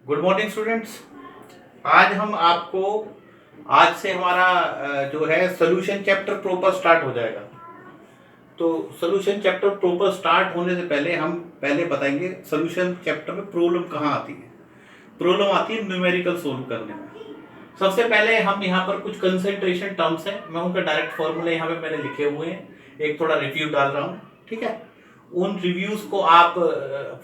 Good morning students. आज हम आपको आज से हमारा जो है सोल्यूशन चैप्टर प्रॉपर स्टार्ट हो जाएगा। तो सोल्यूशन चैप्टर प्रॉपर स्टार्ट होने से पहले हम पहले बताएंगे सोल्यूशन चैप्टर में प्रॉब्लम कहाँ आती है। प्रॉब्लम आती है न्यूमेरिकल सोल्व करने में। सबसे पहले हम यहाँ पर कुछ कंसंट्रेशन टर्म्स हैं, मैं उनका डायरेक्ट फॉर्मूला यहाँ पे मैंने लिखे हुए हैं, एक थोड़ा रिव्यू डाल रहा हूँ। ठीक है, उन रिव्यूज को आप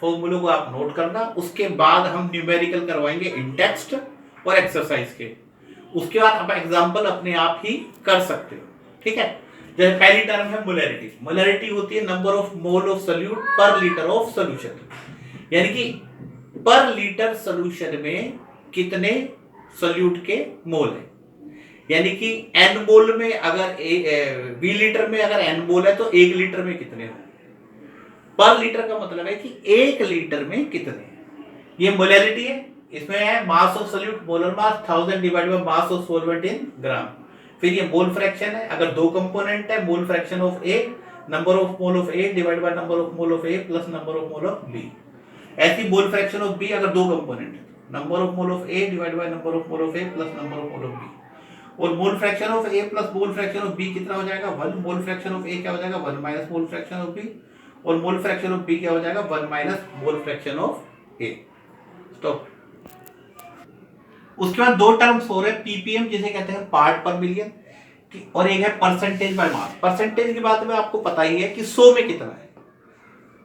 फॉर्मूलों को आप नोट करना। उसके बाद हम न्यूमेरिकल करवाएंगे इन टेक्स्ट और एक्सरसाइज के। उसके बाद आप एग्जांपल अपने आप ही कर सकते हो। ठीक है, जैसे पहली टर्म है मोलैरिटी। मोलैरिटी होती है number of mole of solute पर लीटर ऑफ सोल्यूशन, यानी कि पर लीटर सोल्यूशन में कितने सोल्यूट के मोल है। यानी कि एन मोल में अगर बी लीटर में अगर एन मोल है तो एक लीटर में कितने हो। पर लीटर का मतलब है कि एक लीटर में कितने। ये मोलैरिटी है, इसमें है mass of solute molar mass 1000 divided by mass of solvent in gram. फिर ये मोल फ्रैक्शन है, अगर दो कंपोनेंट है mole fraction of A, number of mole of A divided by number of mole of A plus number of mole of B. ऐसी mole fraction of B अगर दो component है, number of mole of A divided by number of mole of A plus number of mole of B. और mole fraction of A plus mole fraction of B कितना हो जाएगा 1। मोल fraction of ए क्या हो जाएगा 1 minus mole fraction of B, और mole fraction of B क्या हो जाएगा 1 minus mole fraction of A. Stop. उसके बाद दो टर्म्स हो रहे हैं, पीपीएम जिसे कहते हैं पार्ट पर मिलियन, और एक है परसेंटेज बाय मास। परसेंटेज की बात में आपको पता ही है कि 100 में कितना है।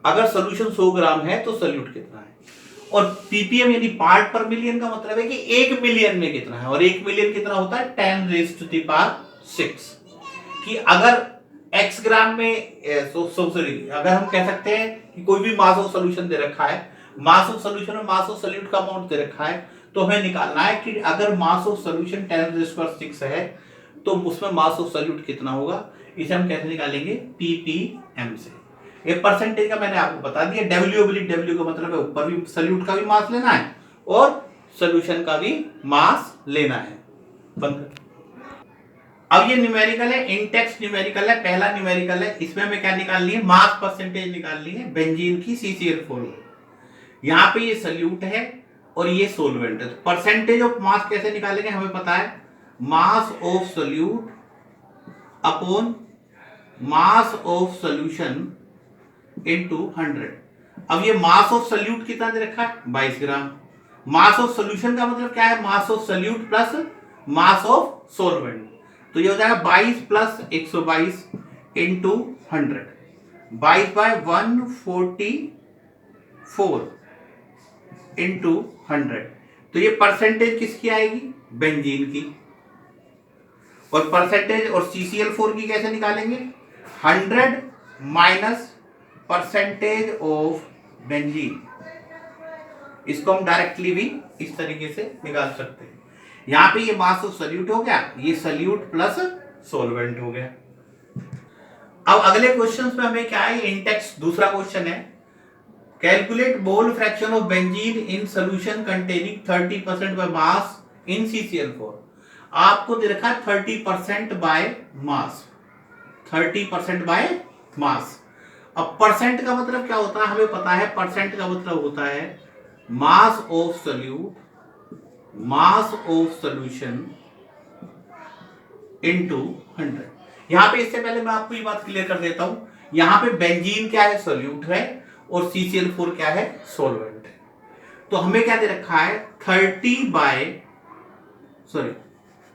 अगर सोल्यूशन 100 ग्राम है तो सोल्यूट कितना है। और पीपीएम यानी पार्ट पर मिलियन का मतलब है कि 1 मिलियन में कितना है, और 1 मिलियन कितना होता है 10 रेज़ टू द पावर 6। कि अगर x ग्राम में सॉरी अगर हम कह सकते हैं कि कोई भी मास ऑफ सॉल्यूशन दे रखा है, मास ऑफ सॉल्यूशन और मास ऑफ सोल्यूट का अमाउंट दे रखा है, तो हमें निकालना है कि अगर मास ऑफ सॉल्यूशन 10⁻⁶ है तो उसमें मास ऑफ सोल्यूट कितना होगा। इसे हम कैसे निकालेंगे पीपीएम से। ये परसेंटेज का मैंने आपको बता दिया। डब्ल्यू का मतलब है ऊपर भी सोल्यूट का भी मास लेना है और सॉल्यूशन का भी मास लेना है। बंद। अब ये न्यूमेरिकल है, इंटेक्स न्यूमेरिकल है, पहला न्यूमेरिकल है। इसमें हमें क्या निकालनी है, मास परसेंटेज निकालनी है बेंजीन की CCl4। यहाँ पे ये सोल्यूट है और ये सोलवेंट है। परसेंटेज ऑफ मास कैसे निकालेंगे, हमें पता है mass of solute upon mass of solution into 100। अब ये मास ऑफ सोल्यूट कितना दे रखा है 22 ग्राम। मास ऑफ सोल्यूशन का मतलब क्या है, mass of solute plus mass of solvent. तो ये हो जाएगा 22 प्लस 122 इंटू 100, 22 बाय 144 इंटू 100। तो ये परसेंटेज किसकी आएगी, बेंजीन की। और परसेंटेज और CCl4 की कैसे निकालेंगे, 100 माइनस परसेंटेज ऑफ बेंजीन। इसको हम डायरेक्टली भी इस तरीके से निकाल सकते हैं। यहां पे ये मास ऑफ सोल्यूट हो गया, ये सोल्यूट प्लस सोलवेंट हो गया। अब अगले क्वेश्चन में हमें क्या है, इंटेक्स दूसरा क्वेश्चन है, calculate mole fraction of benzene in solution containing 30% by mass in CCl4। आपको दे रखा है 30% बाय मास, 30% बाय मास। अब परसेंट का मतलब क्या होता है, हमें पता है परसेंट का मतलब होता है mass of solute mass of solution into 100। यहां पे इससे पहले मैं आपको ये बात क्लियर कर देता हूं, यहां पे बेंजीन क्या है सोल्यूट है और CCl4 क्या है सोलवेंट है। तो हमें क्या दे रखा है 30 बाय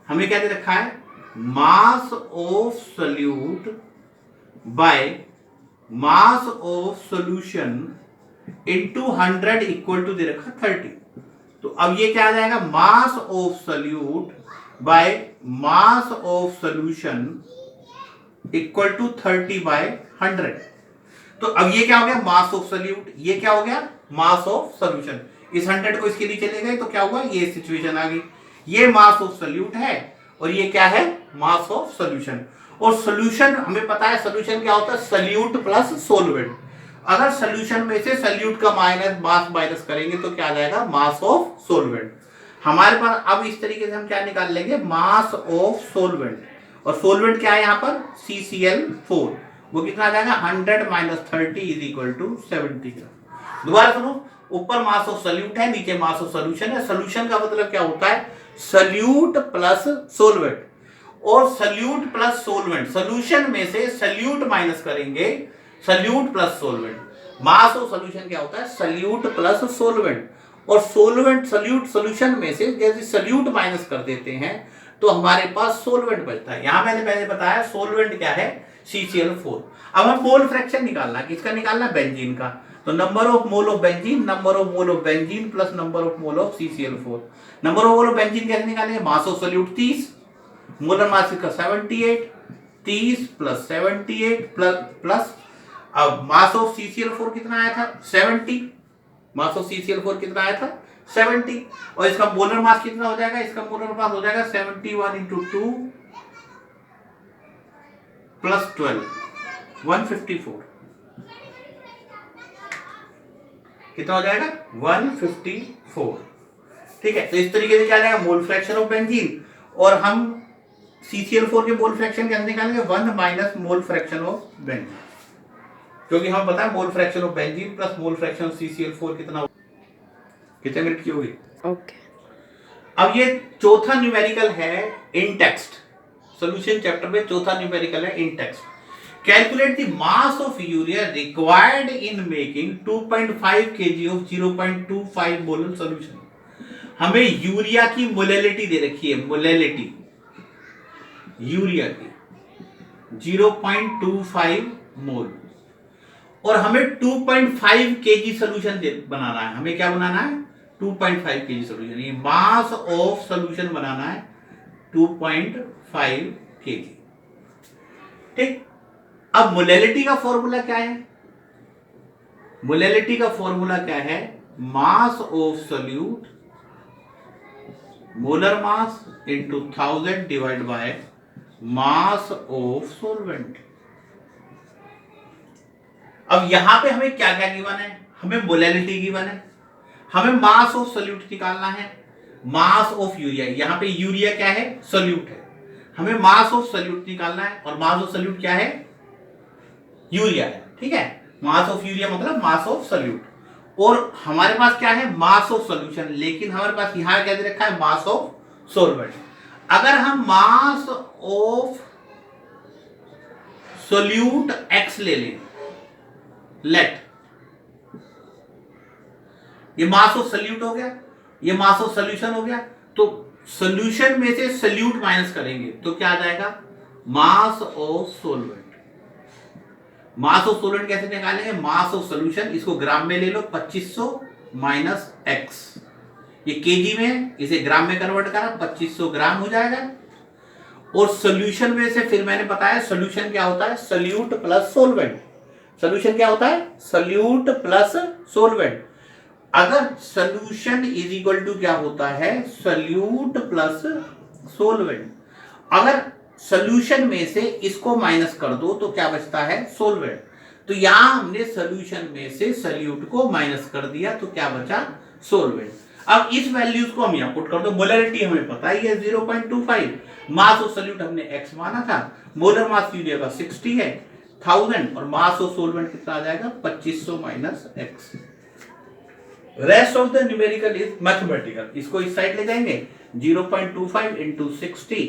हमें क्या दे रखा है mass of solute by mass of solution into 100 equal to दे रखा 30। तो अब ये क्या आ जाएगा, mass of solute by mass of solution equal to 30 by 100। तो अब ये क्या हो गया मास ऑफ सोल्यूट, ये क्या हो गया मास ऑफ सोल्यूशन। इस 100 को इसके नीचे ले गए तो क्या हुआ, ये सिचुएशन आ गई। ये मास ऑफ सोल्यूट है और ये क्या है मास ऑफ सोल्यूशन। और सोल्यूशन हमें पता है सोल्यूशन क्या होता है सोल्यूट प्लस सोलवेंट। अगर सोल्यूशन में से सोल्यूट का मास माइनस करेंगे तो क्या आ जाएगा मास ऑफ सोलवेंट। हमारे पास अब इस तरीके से हम क्या निकाल लेंगे मास ऑफ सोलवेंट, और सोलवेंट क्या है यहाँ पर CCl4, वो कितना आ जाएगा 100 minus 30 is equal to 70 gram. दोबारा सुनो, ऊपर मास ऑफ सल्यूट है, नीचे मास ऑफ सोल्यूशन है। सोल्यूशन का मतलब क्या होता है, सल्यूट प्लस सोलवेंट, और सल्यूट प्लस सोलवेंट, सोल्यूशन में से सल्यूट माइनस करेंगे, solute plus solvent. Mass of solution क्या होता है, सल्यूट प्लस सोलवेंट, और सोलवेंट सल्यूट सोल्यूशन में से जैसे सल्यूट माइनस कर देते हैं तो हमारे पास सोलवेंट बचता है। यहां मैंने पहले बताया सोलवेंट क्या है, CCl4। अब हम मोल फ्रैक्शन निकालना है, किसका निकालना है, बेंजीन का। तो number of mole of benzene, number of mole of benzene plus number of mole of CCl4। Number of mole of benzene कैसे निकालेंगे, मास ऑफ सल्यूट 30, मोलर मास इसका 78, 30 प्लस 78 प्लस अब मास ऑफ CCl4 कितना आया था, 70, mass of CCl4 कितना आया था, 70, और इसका मोलर मास कितना हो जाएगा, इसका मोलर मास हो जाएगा 71 इंटू 2 प्लस 12, 154, कितना हो जाएगा, 154। ठीक है, तो इस तरीके से क्या आ जाएगा, मोल फ्रैक्शन ऑफ बेंजीन, और हम CCl4 के मोल फ्रैक्शन कैसे निकालेंगे, 1 minus mole fraction of benzene, क्योंकि हमें पता है mole fraction of benzene plus mole fraction of CCl4 कितना, कितने मिनट की होगी। ओके। अब ये चौथा न्यूमेरिकल है इन टेक्स्ट, सॉल्यूशन चैप्टर में चौथा न्यूमेरिकल है in text. Calculate the mass of urea required in making 2.5 kg of 0.25 molar solution. हमें यूरिया की मोलेलिटी दे रखी है, मोलेलिटी यूरिया की 0.25 मोल, और हमें 2.5 kg सोल्यूशन बनाना है। हमें क्या बनाना है, 2.5 kg सोल्यूशन। ये मास ऑफ सोल्यूशन बनाना है 2.5 kg। ठीक, अब मोलेलिटी का फॉर्मूला क्या है, मोलेलिटी का फॉर्मूला क्या है, mass of solute molar mass into 1000 divide by mass of solvent. अब यहां पे हमें क्या क्या गिवन है, हमें मोलेलिटी गिवन है, हमें मास ऑफ सोल्यूट निकालना है, मास ऑफ यूरिया, यहां पे यूरिया क्या है, सोल्यूट है, हमें मास ऑफ सोल्यूट निकालना है, और मास ऑफ सोल्यूट क्या है, यूरिया है। ठीक है, मास ऑफ यूरिया मतलब मास ऑफ सोल्यूट, और हमारे पास क्या है, मास ऑफ सोल्यूशन, लेकिन हमारे पास यहां क्या दे रखा है, मास ऑफ सोलवेंट। अगर हम मास ऑफ सोल्यूट x ले लें, लेट ये मास ऑफ सोल्यूट हो गया, ये मास ऑफ सोल्यूशन हो गया, तो सोल्यूशन में से सोल्यूट माइनस करेंगे तो क्या आ जाएगा, mass of solvent. Mass of solvent कैसे निकालेंगे, मास ऑफ सोल्यूशन, इसको ग्राम में ले लो, 2500 माइनस x, ये केजी में, इसे ग्राम में कन्वर्ट करा, 2500 ग्राम हो जाएगा। और सोल्यूशन में से फिर मैंने बताया सोल्यूशन क्या होता है, सोल्यूट प्लस सोलवेंट। सोल्यूशन क्या होता है, सोल्यूट प्लस सोलवेंट। अगर सोल्यूशन इज इक्वल टू क्या होता है, सोल्यूट प्लस सोलवेंट, अगर सोल्यूशन में से इसको माइनस कर दो तो क्या बचता है, सोलवेंट। तो यहां हमने सोल्यूशन में से सोल्यूट को माइनस कर दिया तो क्या बचा, सोलवेंट। अब इस वैल्यूज को हम यहां पुट कर दो, मोलरिटी हमें पता ही है 0.25, मास ऑफ सोल्यूट हमने x माना था, मोलर मास यूरिया का 60 है 1000, और मास ऑफ सोलवेंट कितना आ जाएगा, 2500 minus x। Rest of the numerical is mathematical, इसको इस साइड ले जाएंगे, 0.25 into 60,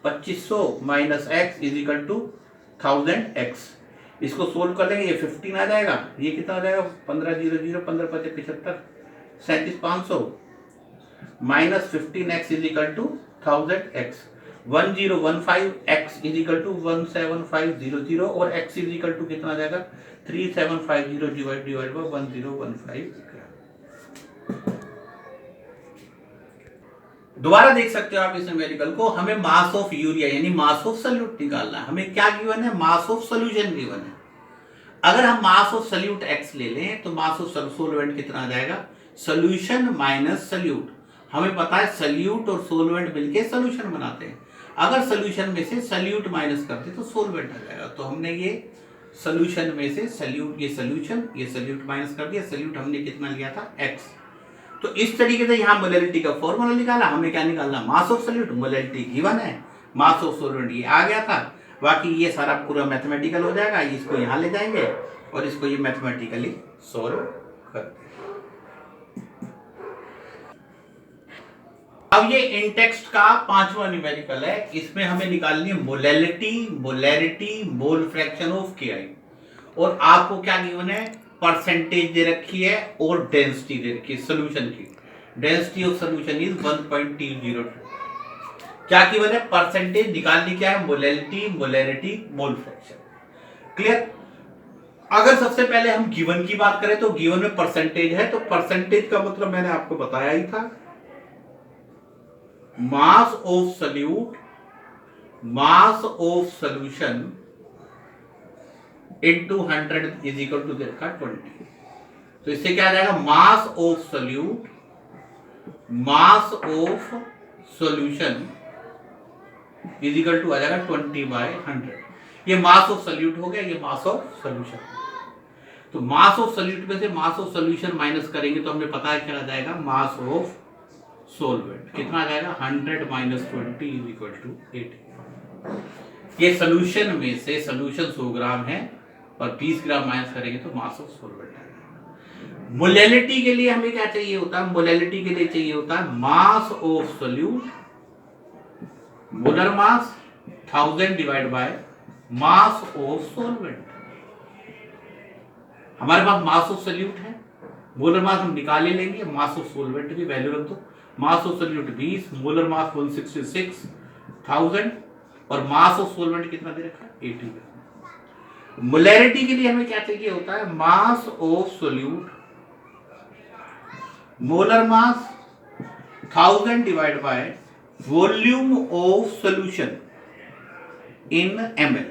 2500 minus x is equal to 1000x। इसको सोल्व कर लेंगे, ये 15 आ जाएगा, ये कितना आ जाएगा, 1500, 15 5 75, 37,500 minus 15x is equal to 1000x, 1015x is equal to 17500, और x इज इक्वल टू कितना आ जाएगा, 3750 डिवाइड बाय 1015। दोबारा देख सकते हो आप इस न्यूमेरिकल को, हमें मास ऑफ यूरिया यानी मास ऑफ सोल्यूट निकालना है। हमें क्या गिवन है, मास ऑफ सोल्यूशन गिवन है। अगर हम मास ऑफ सोल्यूट x ले लें तो मास ऑफ सोलवेंट कितना आ जाएगा, सोल्यूशन माइनस सोल्यूट। हमें पता है सोल्यूट और सोलवेंट मिलके सोल्यूशन बनाते हैं, अगर सोल्यूशन में से सोल्यूट माइनस करते तो सोलवेंट आ जाएगा। तो हमने ये सोल्यूशन में से सोल्यूट, ये सोल्यूट माइनस कर दिया, सोल्यूट हमने कितना लिया था, x। तो इस तरीके से यहाँ मोलेलिटी का फॉर्मूला निकाला। हमें क्या निकालना, मास ऑफ सोल्यूट, मोलेलिटी गिवन है, मास ऑफ सोलवेंट ये आ गया था। बाकी ये सारा पूरा मैथमेटिकल हो जाएगा, इसको यहाँ ले जाएंगे और इसको ये मैथमेटिकली सॉल्व कर देंगे। अब ये इन टेक्स्ट का 5वां न्यूमेरिकल है, इसमें हमें निकालनी है molality, molarity, mole fraction of KI. और आपको क्या गिवन है, परसेंटेज दे रखी है और डेंसिटी दे रखी है सोल्यूशन की। Density of solution is 1.202। क्या गिवन है, परसेंटेज निकालनी क्या है, molality, molarity, mole fraction. Clear. अगर सबसे पहले हम गिवन की बात करें तो गिवन में परसेंटेज है, तो परसेंटेज का मतलब मैंने आपको बताया ही था, mass of solute, mass of solution into 100 is equal to देखा 20। तो इससे क्या आ जाएगा, mass of solute, mass of solution is equal to आ जाएगा 20/100। ये मास ऑफ सॉल्यूट हो गया, ये मास ऑफ सॉल्यूशन। तो मास ऑफ सॉल्यूट में से मास ऑफ सॉल्यूशन माइनस करेंगे तो हमें पता है क्या आ जाएगा, मास ऑफ सोलवेंट कितना आ जाएगा, 100 - 20 इज इक्वल टू 80। ये सोल्यूशन में से सोल्यूशन 100 ग्राम है और 20 ग्राम माइनस करेंगे तो मास ऑफ सोलवेंट आएगा। मोलैलिटी के लिए हमें क्या चाहिए होता है, मोलैलिटी के लिए चाहिए होता है mass of solute, molar mass 1000 divide by mass of solvent. हमारे पास मास ऑफ सोल्यूट है, मोलर मास हम निकाल ही लेंगे, मास ऑफ सोलवेंट की वैल्यू रख दो। मास ऑफ सोल्यूट 20, मोलर मास 166,000 और मास ऑफ सोलवेंट कितना दे रखा है, 80। मोलैरिटी के लिए हमें क्या चाहिए होता है, mass of solute, molar mass 1000 divide by volume of solution in ml।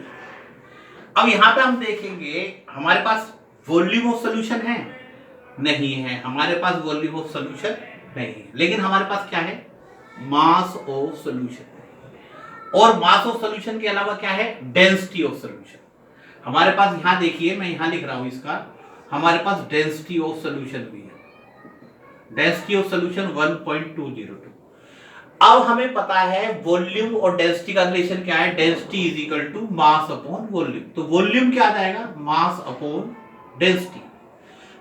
अब यहां पे हम देखेंगे हमारे पास वॉल्यूम ऑफ सोल्यूशन है, नहीं है, हमारे पास वॉल्यूम ऑफ सोल्यूशन नहीं है, लेकिन हमारे पास क्या है, मास ऑफ सोल्यूशन। और मास ऑफ सोल्यूशन के अलावा क्या है, डेंसिटी ऑफ सोल्यूशन। हमारे पास यहां देखिए, मैं यहां लिख रहा हूं इसका, हमारे पास डेंसिटी ऑफ सोल्यूशन भी है, डेंसिटी ऑफ सोल्यूशन 1.202। अब हमें पता है वॉल्यूम और डेंसिटी का रिलेशन क्या है, density is equal to mass upon volume. तो वॉल्यूम क्या आ जाएगा, मास अपॉन डेंसिटी।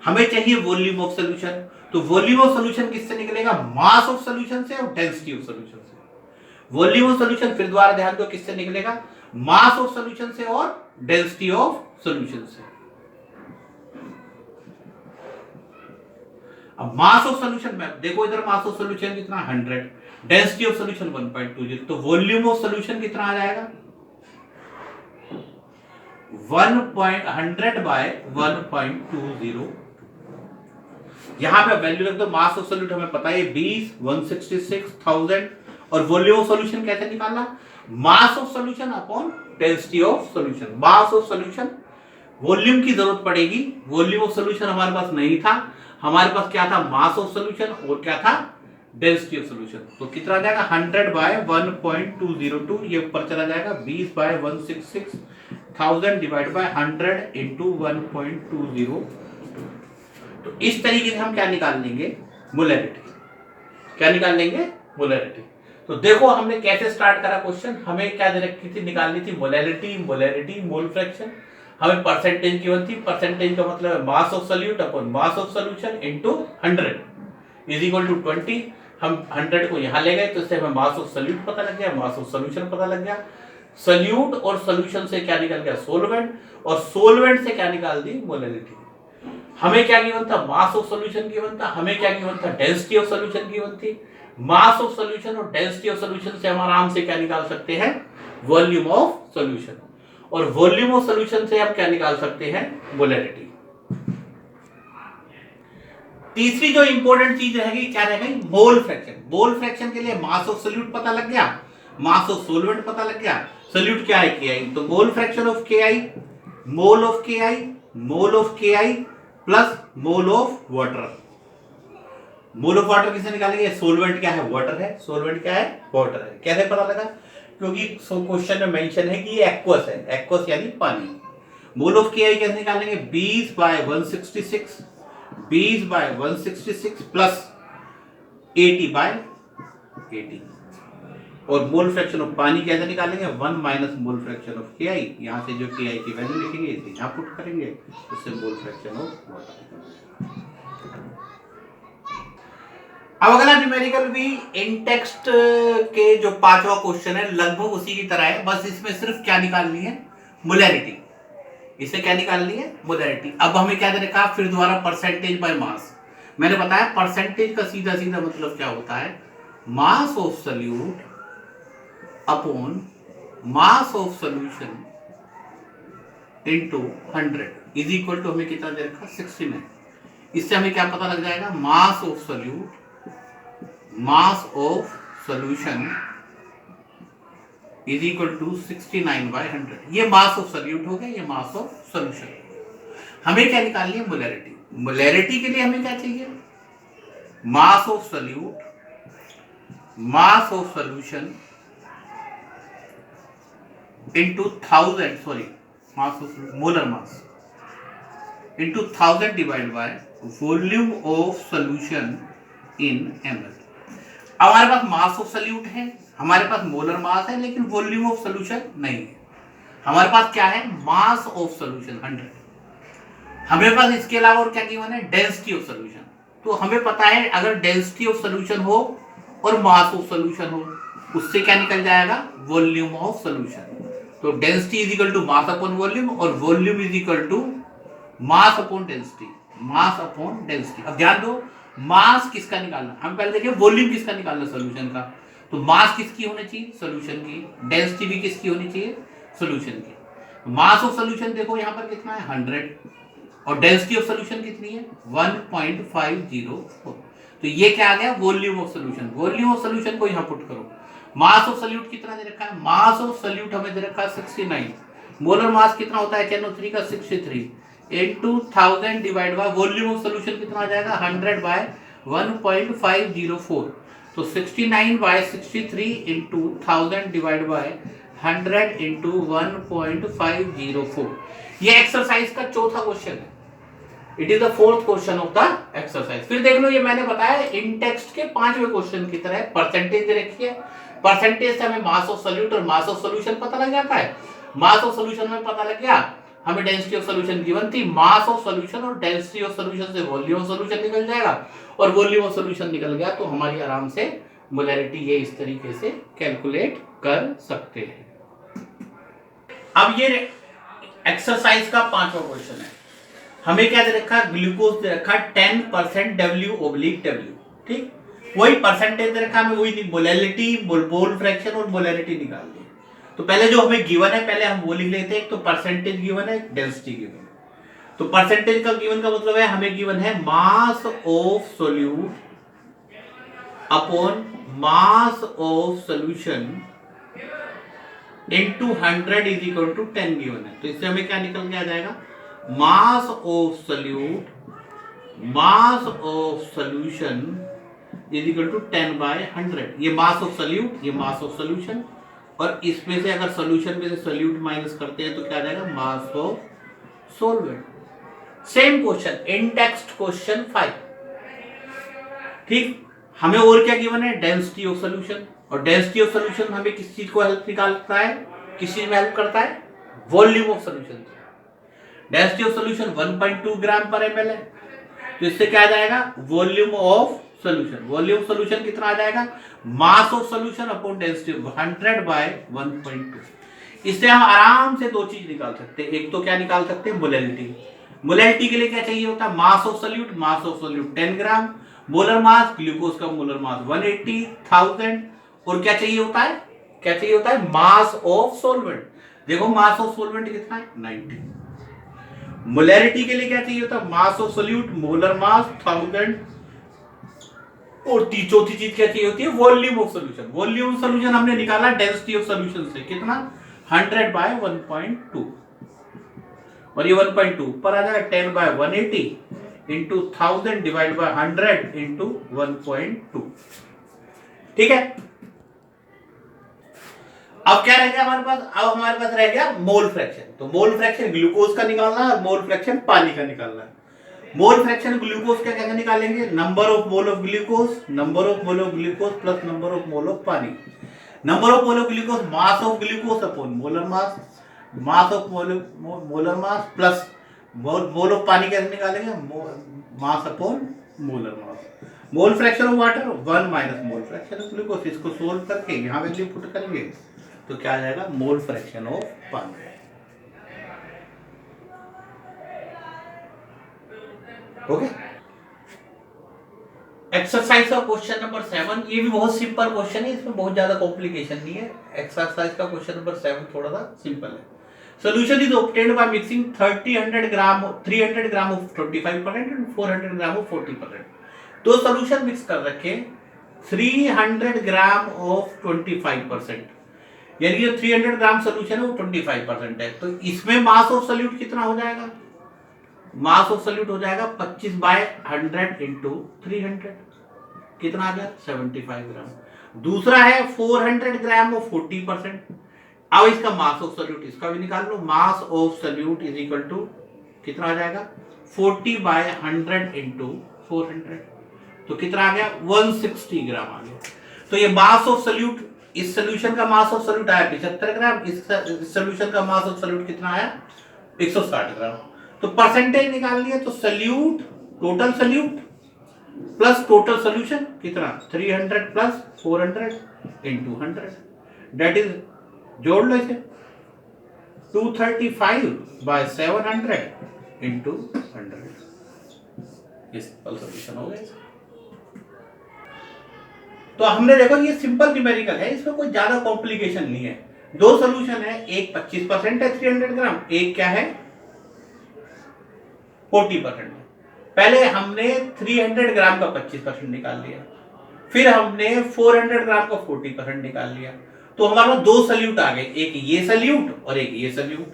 हमें चाहिए वॉल्यूम ऑफ सॉल्यूशन, तो वॉल्यूम ऑफ सॉल्यूशन किससे निकलेगा, मास ऑफ सॉल्यूशन से और डेंसिटी ऑफ सॉल्यूशन से। वॉल्यूम ऑफ सॉल्यूशन फिर दोबारा ध्यान दो किससे निकलेगा, मास ऑफ सॉल्यूशन से और डेंसिटी ऑफ सॉल्यूशन से। अब मास ऑफ सॉल्यूशन में देखो, इधर मास ऑफ सॉल्यूशन कितना 100, डेंसिटी ऑफ सॉल्यूशन 1.20, तो वॉल्यूम ऑफ सॉल्यूशन कितना आ जाएगा 100 बाय 1.20। यहां पे वैल्यू रख दो, मास ऑफ सॉल्यूट हमें पता है 20, 166,000 और वॉल्यूम ऑफ सॉल्यूशन कैसे निकालना, मास of solution upon density of solution. Mass of solution, volume की जरूरत पड़ेगी, वॉल्यूम ऑफ सॉल्यूशन हमारे पास नहीं था, हमारे पास क्या था, मास ऑफ सॉल्यूशन और क्या था, डेंसिटी ऑफ सॉल्यूशन। तो कितना आ जाएगा 100 बाय 1.202, ये ऊपर चला जाएगा 20 बाय 166,000 डिवाइड बाय 100 इंटू 1.20। तो इस तरीके से हम क्या निकाल लेंगे, मोलैरिटी। क्या निकाल लेंगे, मोलैरिटी। तो देखो हमने कैसे स्टार्ट करा क्वेश्चन, हमें क्या दे रखी थी, निकालनी थी मोलैरिटी, मोलैरिटी, मोल फ्रैक्शन। हमें परसेंटेज गिवन थी, परसेंटेज का मतलब है mass of solute upon mass of solution into 100 is equal to 20। हम 100 को यहां ले गए तो इससे हमें मास ऑफ सॉल्यूट पता लग गया, मास ऑफ सॉल्यूशन पता लग गया। सॉल्यूट और सॉल्यूशन से क्या निकल गया, सोलवेंट, और सोलवेंट से क्या निकाल दी, मोलैरिटी। हमें क्या गिवन था, मास ऑफ सॉल्यूशन गिवन था, हमें क्या गिवन था, डेंसिटी ऑफ सॉल्यूशन गिवन थी। मास ऑफ सॉल्यूशन और डेंसिटी ऑफ सॉल्यूशन से हम आराम से क्या निकाल सकते हैं, वॉल्यूम ऑफ सॉल्यूशन, और वॉल्यूम ऑफ सॉल्यूशन से हम क्या निकाल सकते हैं, मोलैरिटी। तीसरी जो इंपॉर्टेंट चीज रहेगी क्या रहेगी, मोल फ्रैक्शन। मोल फ्रैक्शन के लिए मास ऑफ सॉल्यूट पता लग गया, मास ऑफ सोलवेंट पता लग गया, सॉल्यूट क्या है केआई, तो mole fraction of KI, mole of KI, mole of KI plus mole of water. Mole of water किसे निकालेंगे, सोलवेंट क्या है, वाटर है, सोलवेंट क्या है, वाटर है। कैसे पता लगा, क्योंकि क्वेश्चन में मेंशन है कि ये एक्वस है, एक्वस यानी पानी। मोल ऑफ केआई कैसे निकालेंगे, 20 बाय 166, 20 बाय 166 प्लस 80 बाय 80। और मोल फ्रैक्शन ऑफ पानी कैसे निकालेंगे, 1 माइनस मोल फ्रैक्शन ऑफ केआई, यहां से जो केआई की वैल्यू लिखेंगे इसे यहां पुट करेंगे, उससे मोल फ्रैक्शन ऑफ वाटर। अब अगला न्यूमेरिकल भी इन टेक्स्ट के जो 5वां क्वेश्चन है लगभग उसी की तरह है, बस इसमें सिर्फ क्या निकालनी है, मोलैरिटी। इसे क्या निकालनी है, मोलैरिटी। अब हमें क्या दे रखा, फिर दोबारा परसेंटेज बाय मास। मैंने बताया परसेंटेज का सीधा सीधा मतलब क्या होता है, mass of solute upon mass of solution into 100 is equal to, हमें कितना दे रखा, 69। इससे हमें क्या पता लग जाएगा, mass of solute, mass of solution is equal to 69/100। ये मास ऑफ सॉल्यूट हो गया, ये मास ऑफ सॉल्यूशन। हमें क्या निकालनी है, मोलैरिटी। मोलैरिटी के लिए हमें क्या चाहिए, मास of solute, mass of solution into 1000, sorry mass of molar mass into 1000 divide by volume of solution in ml। अब हमारे पास मास ऑफ सॉल्यूट है, हमारे पास मोलर मास है, लेकिन वॉल्यूम ऑफ सॉल्यूशन नहीं है। हमारे पास क्या है, मास ऑफ सॉल्यूशन 100। हमें पास इसके अलावा और क्या गिवन है, डेंसिटी ऑफ सॉल्यूशन। तो हमें पता है अगर डेंसिटी ऑफ सॉल्यूशन हो और मास ऑफ सॉल्यूशन हो, उससे क्या निकल जाएगा, वॉल्यूम ऑफ सॉल्यूशन। तो density is equal to mass upon volume, और volume is equal to mass upon density, mass upon density. अब ध्यान दो, मास किसका निकालना, हम पहले देखिए वॉल्यूम किसका निकालना, सॉल्यूशन का। तो मास किसकी होनी चाहिए, सॉल्यूशन की। डेंसिटी भी किसकी होनी चाहिए, सॉल्यूशन की। मास ऑफ सॉल्यूशन देखो यहाँ पर कितना है, 100, और डेंसिटी ऑफ सॉल्यूशन कितनी है, 1.504। तो ये क्या आ गया, volume of solution. Volume of solution को यहाँ पुट करो। मास ऑफ सॉल्यूट कितना दे रखा है, मास ऑफ सॉल्यूट हमें दे रखा है 69। मोलर मास कितना होता है NO3 का, 63 into 1000 divide by volume of solution कितना आ जाएगा, 100/1.504। तो 69/63 इंटू 1000 डिवाइड बाय 100 इंटू 1.504। ये एक्सरसाइज का चौथा क्वेश्चन है। It is the fourth question of the exercise. फिर देख लो, ये मैंने बताया इन टेक्स्ट के 5वें क्वेश्चन की तरह परसेंटेज दे रखी है। परसेंटेज से हमें मास ऑफ सॉल्यूट और मास ऑफ सॉल्यूशन पता लग जाता है। मास ऑफ सॉल्यूशन में पता लग गया, हमें डेंसिटी ऑफ सॉल्यूशन गिवन थी। मास ऑफ सॉल्यूशन और डेंसिटी ऑफ सॉल्यूशन से वॉल्यूम ऑफ सॉल्यूशन निकल जाएगा, और वॉल्यूम ऑफ सॉल्यूशन निकल गया तो हमारी आराम से मोलैरिटी ये इस तरीके से कैलकुलेट कर सकते हैं। अब ये एक्सरसाइज का 5वां क्वेश्चन है। हमें क्या दे रखा है, ग्लूकोज दे रखा है 10% W/W। ठीक, वही परसेंटेज दे रखा है, हमें वही मोलैरिटी, मोल फ्रैक्शन और मोलैरिटी निकालनी है। तो पहले जो हमें गिवन है पहले हम वो लिख लेते हैं। एक तो परसेंटेज गिवन है, डेंसिटी गिवन है। तो परसेंटेज का गिवन का मतलब है, हमें गिवन है mass of solute upon mass of solution into 100 is equal to 10 given है। तो इससे हमें क्या निकल के आ जाएगा, mass of solute, mass of solution is equal to 10/100। ये मास ऑफ सॉल्यूट, ये मास ऑफ सॉल्यूशन, और इसमें से अगर सॉल्यूशन में से सॉल्यूट माइनस करते हैं तो क्या आ जाएगा, mass of solvent. Same question in text question 5। ठीक, हमें और क्या गिवन है, डेंसिटी ऑफ सॉल्यूशन। और डेंसिटी ऑफ सॉल्यूशन हमें किस चीज को हेल्प निकालता है, किस चीज में हेल्प करता है, volume of solution. Density of solution 1.2 ग्राम पर ml है। तो इससे क्या आ जाएगा, volume of solution. Volume of solution कितना आ जाएगा, mass of solution upon density 100/1.2। इससे हम आराम से दो चीज निकाल सकते हैं। एक तो क्या निकाल सकते हैं, मोलैरिटी। मोलैरिटी के लिए क्या चाहिए होता है, mass of solute, mass of solute 10 gram, molar mass, glucose का मोलर मास 180, 1000, और क्या चाहिए होता है, क्या चाहिए होता है, मास ऑफ सॉल्वेंट। देखो मास ऑफ सॉल्वेंट कितना है, 90। मोलैरिटी के लिए क्या चाहिए होता है, mass of solute, molar mass 1000, और चौथी चीज क्या चाहिए होती है, volume of solution. Volume of solution हमने निकाला डेंसिटी ऑफ सॉल्यूशन से, कितना, 100/1.2, और ये 1.2 पर आ जाएगा 10/180 इंटू 1000 डिवाइड बाय 100 इंटू 1.2। ठीक है, अब क्या रह गया हमारे पास, अब हमारे पास रह गया मोल फ्रैक्शन। तो मोल फ्रैक्शन ग्लूकोज का निकालना है और मोल फ्रैक्शन पानी का निकालना है। मोल फ्रैक्शन ग्लूकोज का क्या निकालेंगे, number of mole of glucose, number of mole of glucose plus number of mole of पानी। Number of mole of glucose mass of glucose upon molar mass, mass of molar mass plus mole of पानी कैसे निकालेंगे, mass upon molar mass. Mole fraction of water 1 minus mole fraction of glucose. इसको solve करके यहाँ value put करेंगे तो क्या आ जाएगा, मोल फ्रैक्शन ऑफ पानी। ओके, एक्सरसाइज का क्वेश्चन नंबर 7, ये भी बहुत सिंपल क्वेश्चन है, इसमें बहुत ज्यादा कॉम्प्लिकेशन नहीं है। एक्सरसाइज का क्वेश्चन नंबर 7 थोड़ा सा सिंपल है। Solution is obtained by mixing 300 gram of 25% and 400 gram of 40%। दो सोल्यूशन मिक्स कर रखे, 300 ग्राम ऑफ 25%, यानी जो 300 ग्राम सोल्यूशन है वो 25% है। तो इसमें मास ऑफ सोल्यूट कितना हो जाएगा, मास ऑफ सोल्यूट हो जाएगा 25/100 इंटू 300, कितना आ गया 75 ग्राम। दूसरा है 400 ग्राम ऑफ 40%। अब इसका मास ऑफ सोल्यूट इसका भी निकाल लो, mass of solute is equal to कितना आ जाएगा 40/100 इंटू 400, तो कितना आ गया 160 ग्राम आ गया। तो ये मास ऑफ सोल्यूट, इस सोल्यूशन का मास ऑफ सोल्यूट आया 75 ग्राम, इस सोल्यूशन का मास ऑफ सोल्यूट कितना आया 160 ग्राम। तो परसेंटेज निकालनी है, तो solute, total solute plus total solution कितना 300 प्लस 400 इंटू 100, दैट इज, जोड़ लो इसे 235/700 इंटू 100, ये सिंपल सोल्यूशन हो गया। तो हमने देखो ये सिंपल न्यूमेरिकल है, इसमें कोई ज्यादा कॉम्प्लिकेशन नहीं है। दो सोल्यूशन है, एक 25% है 300 ग्राम, एक क्या है 40% है। पहले हमने 300 ग्राम का 25% निकाल लिया, फिर हमने 400 ग्राम का 40% निकाल लिया, तो हमारे पास दो सोल्यूट आ गए, एक ये सोल्यूट और एक ये सोल्यूट।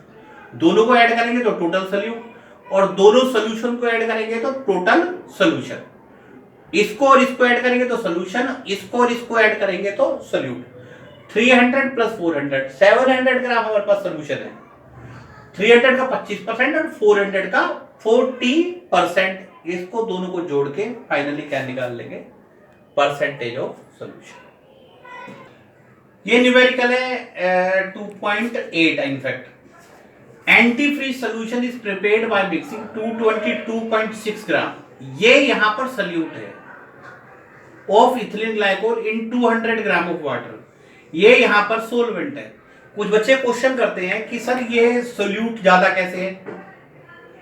दोनों को ऐड करेंगे तो टोटल सोल्यूट, और दोनों सोल्यूशन को ऐड करेंगे तो टोटल सोल्यूशन। इसको और इसको ऐड करेंगे तो सोल्यूशन, इसको और इसको ऐड करेंगे तो सोल्यूट। 300 प्लस 400 700 ग्राम हमारे पास सोल्यूशन है। 300 का 25% और 400 का 40%, इसको दोनों को जोड़ के फाइनली क्या निकाल लेंगे, परसेंटेज ऑफ सोल्यूशन। ये न्यूमेरिकल है 2.8 in fact. Anti freeze solution is prepared by mixing 222.6 gram. ये यहां पर सोल्यूट है of ethylene glycol in 200 gram of water. ये यहां पर सोलवेंट है। कुछ बच्चे क्वेश्चन करते हैं कि सर ये सोल्यूट ज्यादा कैसे है।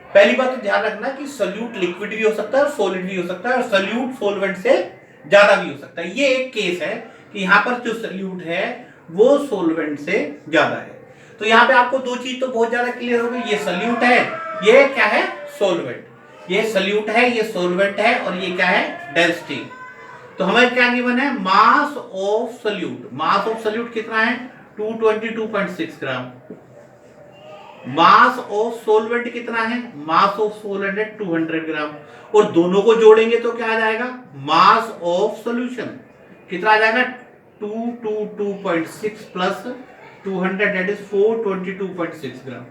पहली बात तो ध्यान रखना कि सोल्यूट लिक्विड भी हो सकता है और सॉलिड भी हो सकता है, और सोल्यूट सोलवेंट से ज्यादा भी हो सकता है। ये एक केस है कि यहाँ पर जो सोल्यूट है वो सोलवेंट से ज्यादा है। तो यहाँ पे आपको दो चीज तो बहुत ज्यादा क्लियर हो गई, ये सोल्यूट है, ये क्या है सोलवेंट। ये सोल्यूट है, ये सोलवेंट है, और ये क्या है डेंसिटी। तो हमें क्या गिवन है, mass of solute. Mass of solute कितना है 222.6 ग्राम। मास ऑफ सोलवेंट कितना है, मास ऑफ सोलवेंट है 200 ग्राम, और दोनों को जोड़ेंगे तो क्या आ जाएगा, मास ऑफ सोल्यूशन कितना आ जाएगा 222.6 plus 200 that is 422.6 gram.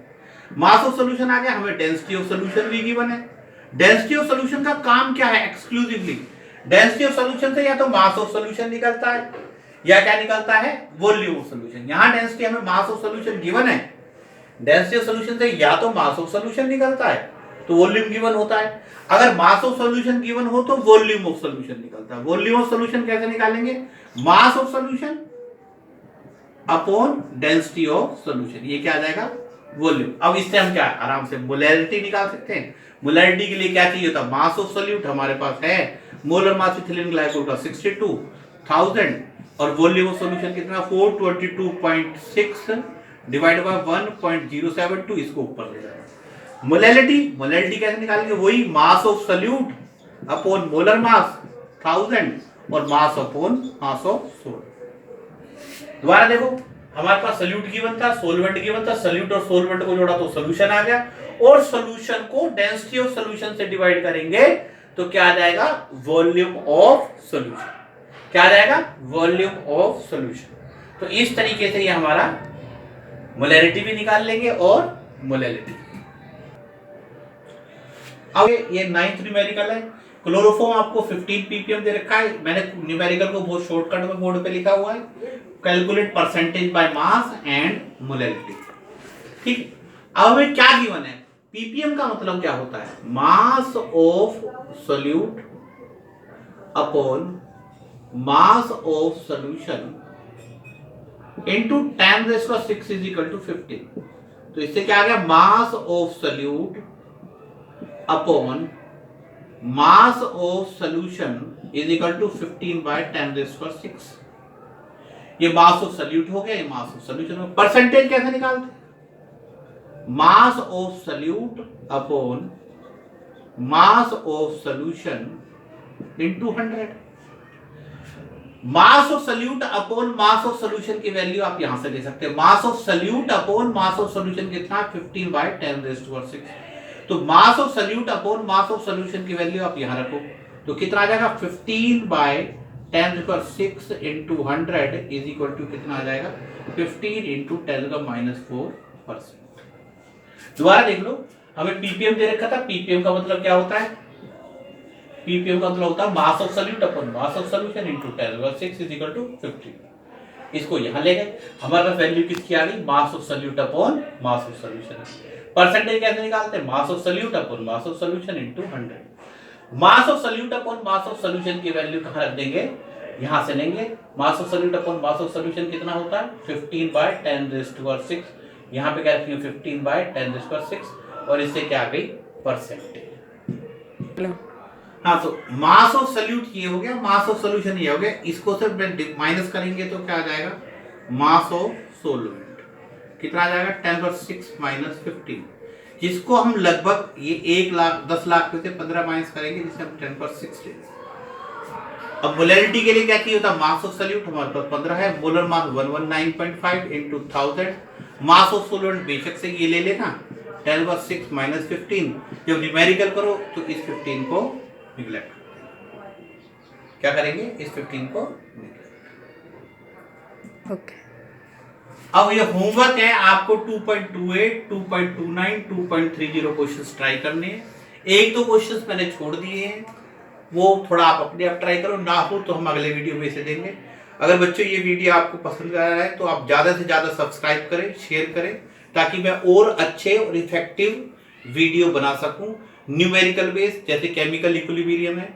Mass of solution आ गया, हमें डेंसिटी ऑफ सोल्यूशन भी गिवन है। डेंसिटी ऑफ सोल्यूशन का काम क्या है, एक्सक्लूसिवली डेंसिटी ऑफ सोल्यूशन से या तो मास ऑफ सोल्यूशन निकलता है या क्या निकलता है, वॉल्यूम ऑफ सोल्यूशन। यहां डेंसिटी हमें मास ऑफ सोल्यूशन गिवन है, डेंसिटी ऑफ सोल्यूशन से या तो मास ऑफ सोल्यूशन निकलता है तो वॉल्यूम गिवन होता है। अगर मास ऑफ सोल्यूशन गिवन हो तो वॉल्यूम ऑफ सोल्यूशन निकलता है। वॉल्यूम ऑफ सोल्यूशन कैसे निकालेंगे, मास of solution upon density of solution, ये क्या आ जाएगा वॉल्यूम। अब इससे हम क्या आराम से मोलैरिटी निकाल सकते हैं। मोलैरिटी के लिए क्या चाहिए था, मास ऑफ सोल्यूट हमारे पास है, मोलर मास इथिलीन ग्लाइकोल का 62,000, और वॉल्यूम ऑफ सोल्यूशन कितना 422.6 डिवाइड बाय 1.072, इसको ऊपर ले जाएगा। मोलैरिटी कैसे निकालेंगे, वही मास of solute upon molar mass 1000 और mass upon mass of solute. दोबारा देखो, हमारे पास सोल्यूट गिवन था, सोलवेंट गिवन था, सोल्यूट और सोलवेंट को जोड़ा तो सोल्यूशन आ गया, और सोल्यूशन को डेंसिटी ऑफ सोल्यूशन से डिवाइड करेंगे तो क्या आ जाएगा, वॉल्यूम ऑफ सोल्यूशन। क्या आ जाएगा, वॉल्यूम ऑफ सोल्यूशन। तो इस तरीके से ये हमारा मोलैरिटी भी निकाल लेंगे और मोलैलिटी। अब ये 9th न्यूमेरिकल है। क्लोरोफॉर्म आपको 15 ppm दे रखा है। मैंने न्यूमेरिकल को बहुत शॉर्टकट में बोर्ड पे लिखा हुआ है, calculate percentage by mass and molality. ठीक, अब हमें क्या गिवन है, पीपीएम का मतलब क्या होता है, mass of solute upon mass of solution into 10⁻⁶ is equal to 15। तो इससे क्या आ गया, mass of solute upon mass of solution is equal to 15/10⁻⁶। ये मास ऑफ सॉल्यूट हो गया, ये मास ऑफ सॉल्यूशन हो गया। परसेंटेज कैसे निकालते, मास of solute upon mass of solution into 100। Mass of solute upon mass of solution की वैल्यू आप यहां से ले सकते हैं। मास of solute upon mass of solution कितना, 15/10⁻⁶। तो मास of solute upon mass of solution की वैल्यू आप यहां रखो, तो कितना आ जाएगा, 15/10⁻⁶ इंटू 100 इज इक्वल टू कितना आ जाएगा, 15 इंटू 10⁻⁴%। दोबारा देख लो, हमें पीपीएम दे रखा था। पीपीएम का मतलब क्या होता है, पीपीएम का मतलब होता है mass of solute upon mass of solution into 10⁻⁶ is equal to 15। इसको यहां ले गए, हमारे पास वैल्यू किसकी आ गई, मास of solute upon mass of solution. Percentage कैसे निकालते हैं, मास of solute upon mass of solution into 100। Mass of solute upon mass of solution की वैल्यू कहां रख देंगे, यहां से लेंगे। मास of solute upon mass of solution कितना होता है, 15/10⁻⁶। यहां पे क्या रखेंगे, 15/10⁻⁶, और इससे क्या आ गई, परसेंटेज। हाँ, तो मास ऑफ सॉल्यूट ये हो गया, मास ऑफ सॉल्यूशन ये हो गया। इसको सिर्फ माइनस करेंगे तो क्या आ जाएगा, मास ऑफ सोल्यूट कितना आ जाएगा, 10⁻⁶ - 15, जिसको हम लगभग ये 1 लाख 10 लाख में से 15 माइनस करेंगे, जिससे हम 10⁻⁶ लेंगे। अब मोलरिटी के लिए क्या चाहिए होता, मास ऑफ सॉल्यूट हमारे पास 15 है, molar mass 119.5 into 1000। Mass of solute बेशक से ये ले लेना, 10⁻⁶ - 15। जब न्यूमेरिकल करो तो इस 15 को निगलेक्ट, क्या करेंगे, इस 15 को निगलेक्ट। ओके। अब ये होमवर्क है, आपको 2.28, 2.29, 2.30 क्वेश्चंस ट्राई करने हैं। 1-2 क्वेश्चंस मैंने छोड़ दिए हैं, वो थोड़ा आप अपने आप ट्राई करो, ना हो तो हम अगले वीडियो में से देंगे। अगर बच्चों ये वीडियो आपको पसंद आ रहा है तो आप ज़्यादा से ज़्यादा सब्सक्राइब करें, शेयर करें, ताकि मैं और अच्छे और इफेक्टिव वीडियो बना सकूं। न्यूमेरिकल बेस, जैसे केमिकल इक्विलिब्रियम है,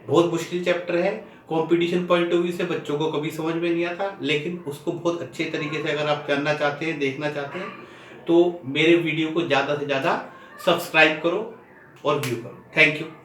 बहुत मुश्किल चैप्टर है, कंपटीशन पॉइंट ऑफ व्यू से बच्चों को कभी समझ में नहीं आता, लेकिन उसको बहुत अच्छे तरीके से अगर आप जानना चाहते हैं, देखना चाहते हैं, तो मेरे वीडियो को ज़्यादा से ज़्यादा सब्सक्राइब करो और व्यू करो। Thank you.